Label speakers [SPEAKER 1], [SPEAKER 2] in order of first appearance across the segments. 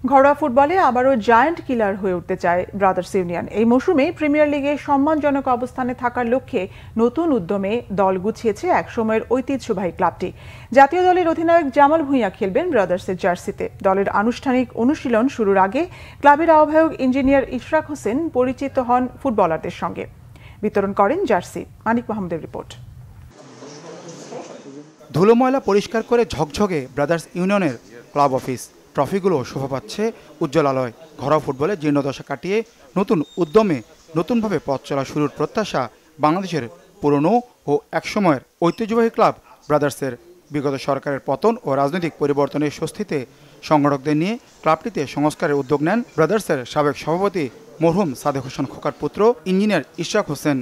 [SPEAKER 1] ঘরোয়া ফুটবলে আবারও জায়ান্ট কিলার হয়ে উঠতে চায় ব্রাদার্স ইউনিয়ন। এই মৌসুমে প্রিমিয়ার লিগে সম্মানজনক অবস্থানে থাকার লক্ষ্যে নতুন উদ্যমে দল গুছিয়েছে একসময়ের ঐতিহ্যবাহী ক্লাবটি। জাতীয় দলের অধিনায়ক জামাল ভুঁইয়া খেলবেন ব্রাদার্সের জার্সিতে। দলের আনুষ্ঠানিক অনুশীলন শুরুর আগে ক্লাবের আহ্বায়ক ইঞ্জিনিয়ার ইশরাক হোসেন পরিচিত হন ফুটবলারদের সঙ্গে। বিতরণ করেন জার্সি। মানিক মাহমুদের রিপোর্ট।
[SPEAKER 2] ধুলো ময়লা পরিষ্কার করে ঝকঝকে ব্রাদার্স ইউনিয়নের ক্লাব অফিস। ট্রফিগুলো শোভা পাচ্ছে উজ্জ্বল আলোয়। ঘরোয়া ফুটবলে জীর্ণদশা কাটিয়ে নতুন উদ্যমে নতুনভাবে পথ চলা শুরুর প্রত্যাশা বাংলাদেশের পুরনো ও একসময়ের ঐতিহ্যবাহী ক্লাব ব্রাদার্সের। বিগত সরকারের পতন ও রাজনৈতিক পরিবর্তনের স্বস্তিতে সংগঠকদের নিয়ে ক্লাবটিতে সংস্কারের উদ্যোগ নেন ব্রাদার্সের সাবেক সভাপতি মরহুম সাদেক হোসেন খোকার পুত্র ইঞ্জিনিয়ার ইশরাক হোসেন।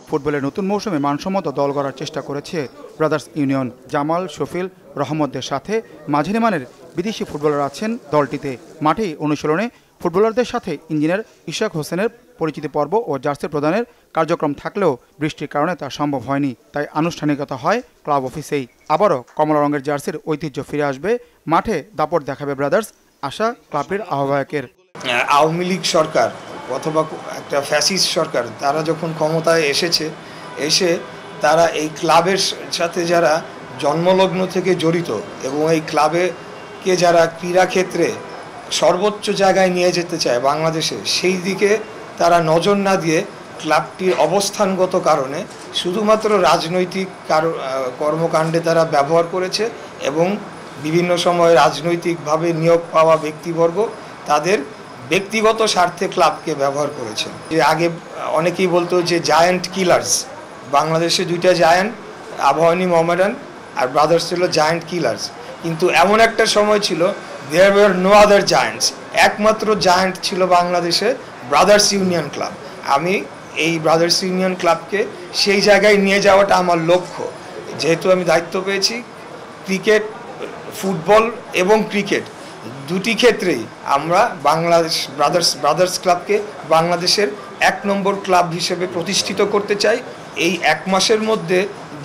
[SPEAKER 2] ফুটবলের নতুন মৌসুমে মানসম্মত দল গড়ার চেষ্টা করেছে ব্রাদার্স ইউনিয়ন। জামাল, শফিল, রহমতদের সাথে মাঝারি মানের বিদেশি ফুটবলার আছেন দলটিতে। মাঠেই অনুশীলনে ফুটবলারদের সাথে ইঞ্জিনিয়ার ইশরাক হোসেনের পরিচিতি পর্ব ও জার্সি প্রদানের কার্যক্রম থাকলেও বৃষ্টির কারণে তা সম্ভব হয়নি। তাই আনুষ্ঠানিকতা হয় ক্লাব অফিসেই। আবারও কমলা রঙের জার্সির ঐতিহ্য ফিরে আসবে, মাঠে দাপট দেখাবে ব্রাদার্স, আশা ক্লাবটির আহ্বায়কের।
[SPEAKER 3] আওয়ামী লীগ সরকার অথবা একটা ফ্যাসিস্ট সরকার তারা যখন ক্ষমতায় এসে তারা এই ক্লাবের সাথে যারা জন্মলগ্ন থেকে জড়িত এবং এই ক্লাবেকে যারা ক্রীড়াক্ষেত্রে সর্বোচ্চ জায়গায় নিয়ে যেতে চায় বাংলাদেশে, সেই দিকে তারা নজর না দিয়ে ক্লাবটির অবস্থানগত কারণে শুধুমাত্র রাজনৈতিক কর্মকাণ্ডে তারা ব্যবহার করেছে এবং বিভিন্ন সময় রাজনৈতিকভাবে নিয়োগ পাওয়া ব্যক্তিবর্গ তাদের ব্যক্তিগত স্বার্থে ক্লাবকে ব্যবহার করেছে। যে আগে অনেকেই বলতো যে জায়ান্ট কিলার্স, বাংলাদেশে দুইটা জায়ান্ট, আবাহনী মোহামেডান আর ব্রাদার্স ছিল জায়ান্ট কিলার্স। কিন্তু এমন একটা সময় ছিল there were no other giants, একমাত্র জায়ান্ট ছিল বাংলাদেশে ব্রাদার্স ইউনিয়ন ক্লাব। আমি এই ব্রাদার্স ইউনিয়ন ক্লাবকে সেই জায়গায় নিয়ে যাওয়াটা আমার লক্ষ্য। যেহেতু আমি দায়িত্ব পেয়েছি, ক্রিকেট, ফুটবল এবং ক্রিকেট দুটি ক্ষেত্রেই আমরা বাংলাদেশ ব্রাদার্স ক্লাবকে বাংলাদেশের 1 নম্বর ক্লাব হিসেবে প্রতিষ্ঠিত করতে চাই। এই 1 মাসের মধ্যে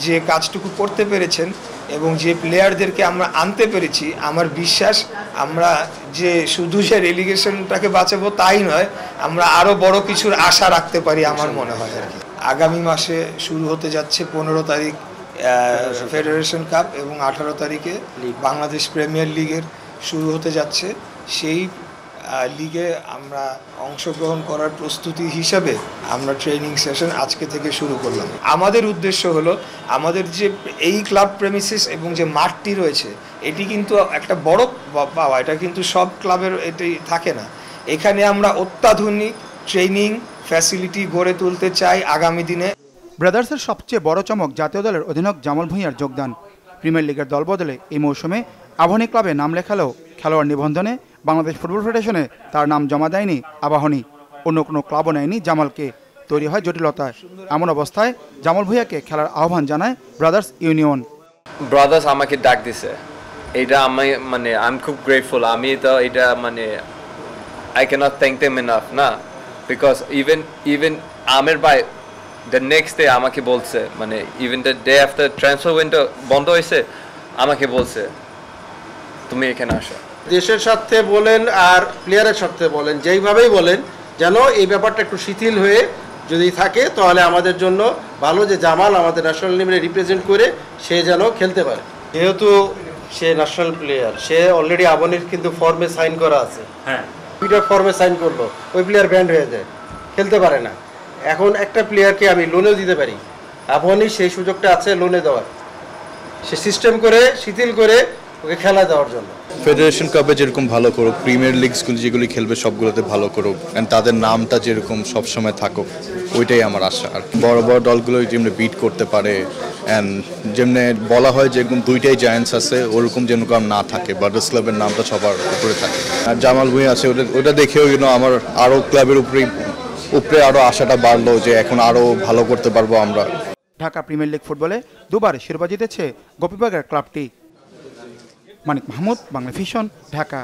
[SPEAKER 3] যে কাজটুকু করতে পেরেছেন এবং যে প্লেয়ারদেরকে আমরা আনতে পেরেছি, আমার বিশ্বাস আমরা যে শুধু যে রেলিগেশনটাকে বাঁচাবো তাই নয়, আমরা আরও বড় কিছুর আশা রাখতে পারি আমার মনে হয় আর কি। আগামী মাসে শুরু হতে যাচ্ছে 15 তারিখ ফেডারেশন কাপ এবং 18 তারিখে বাংলাদেশ প্রিমিয়ার লিগের শুরু হতে যাচ্ছে। সেই লিগে আমরা অংশগ্রহণ করার প্রস্তুতি হিসাবে আমরা ট্রেনিং সেশন আজকে থেকে শুরু করলাম। আমাদের উদ্দেশ্য হলো আমাদের যে এই ক্লাব প্রেমিসিস এবং যে মাঠটি রয়েছে, এটি কিন্তু একটা বড় পাওয়া, এটা কিন্তু সব ক্লাবের এটি থাকে না। এখানে আমরা অত্যাধুনিক ট্রেনিং ফ্যাসিলিটি গড়ে তুলতে চাই আগামী দিনে।
[SPEAKER 2] ব্রাদার্সের সবচেয়ে বড় চমক জাতীয় দলের অধিনায়ক জামাল ভুঁইয়ার যোগদান। প্রিমিয়ার লিগের দল বদলে এই মৌসুমে আবাহনী ক্লাবে নাম লেখালেও খেলোয়াড় নিবন্ধনে বাংলাদেশ ফুটবল ফেডারেশনে তার নাম জমা দেয়নি আবাহনী। অন্য কোনো ক্লাবও নেয়নি জামালকে। তৈরি হয় জটিলতায়। এমন অবস্থায় জামাল ভুঁইয়াকে খেলার আহ্বান জানায় ব্রাদার্স ইউনিয়ন।
[SPEAKER 4] ব্রাদার্স আমাকে ডাক দিছে, এটা আমি আই এম খুব গ্রেটফুল। আমি তো এটা I can't thank them enough না, বিকজ ইভেন আমের ভাই দ্য নেক্সট ডে আমাকে বলছে, even the day after transfer window বন্ধ হয়েছে, আমাকে বলছে তুমি এখানে আসো।
[SPEAKER 5] দেশের স্বার্থে বলেন আর প্লেয়ারের স্বার্থে বলেন, যেইভাবেই বলেন, যেন এই ব্যাপারটা একটু শিথিল হয়ে যদি থাকে তাহলে আমাদের জন্য ভালো, যে জামাল আমাদের ন্যাশনাল টিমে রিপ্রেজেন্ট করে সে যেন খেলতে পারে। যেহেতু সে ন্যাশনাল প্লেয়ার, সে অলরেডি আবাহনীর কিন্তু ফর্মে সাইন করা আছে। হ্যাঁ, 2টা ফর্মে সাইন করলো, ওই প্লেয়ার ব্যান্ড হয়ে যায়, খেলতে পারে না। এখন একটা প্লেয়ারকে আমি লোনেও দিতে পারি, আবাহনীর সেই সুযোগটা আছে লোনে দেওয়ার, সে সিস্টেম করে শিথিল করে ওকে খেলা দেওয়ার জন্য।
[SPEAKER 6] ফেডারেশন কাপে যেরকম ভালো করুক, প্রিমিয়ার লিগসগুলো যেগুলি খেলবে সবগুলোতে ভালো করুক, অ্যান্ড তাদের নামটা যেরকম সবসময় থাকুক, ওইটাই আমার আশা। আর বড় বড় দলগুলো যেমনি বিট করতে পারে, অ্যান্ড যেমনি বলা হয় যেরকম 2টাই জায়ান্টস আছে, ওরকম যেরকম না থাকে, ব্রাদার্স ক্লাবের নামটা সবার উপরে থাকে। আর জামাল ভুঁইয়া আছে, ওটা দেখেও আমার আরও ক্লাবের উপরে আরও আশাটা বাড়লো যে এখন আরও ভালো করতে পারবো আমরা।
[SPEAKER 2] ঢাকা প্রিমিয়ার লিগ ফুটবলে দুবার শিরোপা জিতেছে গোপীবাগের ক্লাবটি। মানিক মাহমুদ, বাংলা ভিশন, ঢাকা।